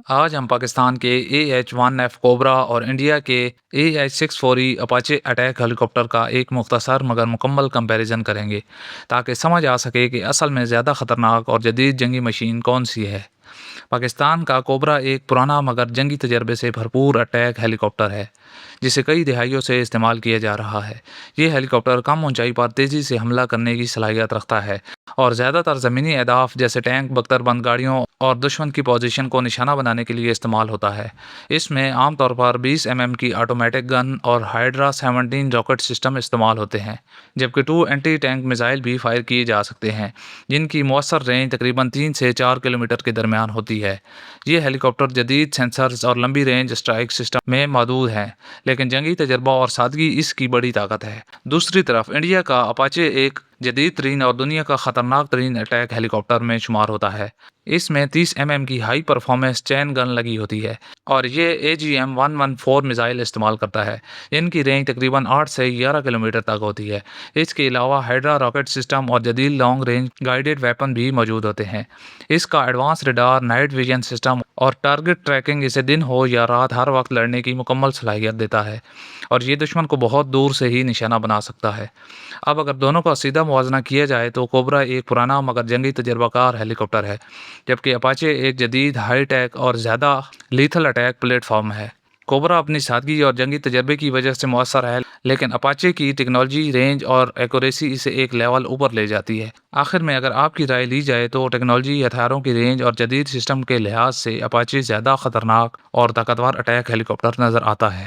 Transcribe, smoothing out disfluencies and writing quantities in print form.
آج ہم پاکستان کے AH-1F کوبرا اور انڈیا کے AH-64E اپاچے اٹیک ہیلی کاپٹر کا ایک مختصر مگر مکمل کمپیریزن کریں گے تاکہ سمجھ آ سکے کہ اصل میں زیادہ خطرناک اور جدید جنگی مشین کون سی ہے۔ پاکستان کا کوبرا ایک پرانا مگر جنگی تجربے سے بھرپور اٹیک ہیلی کاپٹر ہے جسے کئی دہائیوں سے استعمال کیا جا رہا ہے۔ یہ ہیلی کاپٹر کم اونچائی پر تیزی سے حملہ کرنے کی صلاحیت رکھتا ہے اور زیادہ تر زمینی اہداف جیسے ٹینک، بختر بند گاڑیوں اور دشمن کی پوزیشن کو نشانہ بنانے کے لیے استعمال ہوتا ہے۔ اس میں عام طور پر 20 mm کی آٹومیٹک گن اور ہائیڈرا 17 راکٹ سسٹم استعمال ہوتے ہیں، جبکہ 2 اینٹی ٹینک میزائل بھی فائر کیے جا سکتے ہیں جن کی مؤثر رینج تقریباً 3 سے 4 کلومیٹر کے درمیان ہوتی ہے۔ یہ ہیلی کاپٹر جدید سینسرز اور لمبی رینج اسٹرائک سسٹم میں محدود ہیں، لیکن جنگی تجربہ اور سادگی اس کی بڑی طاقت ہے۔ دوسری طرف انڈیا کا اپاچے ایک جدید ترین اور دنیا کا خطرناک ترین اٹیک ہیلی کاپٹر میں شمار ہوتا ہے۔ اس میں 30 mm کی ہائی پرفارمنس چین گن لگی ہوتی ہے اور یہ AGM-114 میزائل استعمال کرتا ہے جن کی رینج تقریباً 8 سے 11 کلومیٹر تک ہوتی ہے۔ اس کے علاوہ ہائیڈرا راکٹ سسٹم اور جدید لانگ رینج گائیڈڈ ویپن بھی موجود ہوتے ہیں۔ اس کا advance radar, night vision system اور ٹارگٹ ٹریکنگ اسے دن ہو یا رات ہر وقت لڑنے کی مکمل صلاحیت دیتا ہے اور یہ دشمن کو بہت دور سے ہی نشانہ بنا سکتا ہے۔ اب اگر دونوں کا سیدھا موازنہ کیا جائے تو کوبرا ایک پرانا مگر جنگی تجربہ کار ہیلی کاپٹر ہے، جبکہ اپاچے ایک جدید ہائی ٹیک اور زیادہ لیتھل اٹیک پلیٹ فارم ہے۔ کوبرا اپنی سادگی اور جنگی تجربے کی وجہ سے مؤثر ہے، لیکن اپاچے کی ٹیکنالوجی، رینج اور ایکوریسی اسے ایک لیول اوپر لے جاتی ہے۔ آخر میں اگر آپ کی رائے لی جائے تو ٹیکنالوجی، ہتھیاروں کی رینج اور جدید سسٹم کے لحاظ سے اپاچے زیادہ خطرناک اور طاقتور اٹیک ہیلی کاپٹر نظر آتا ہے۔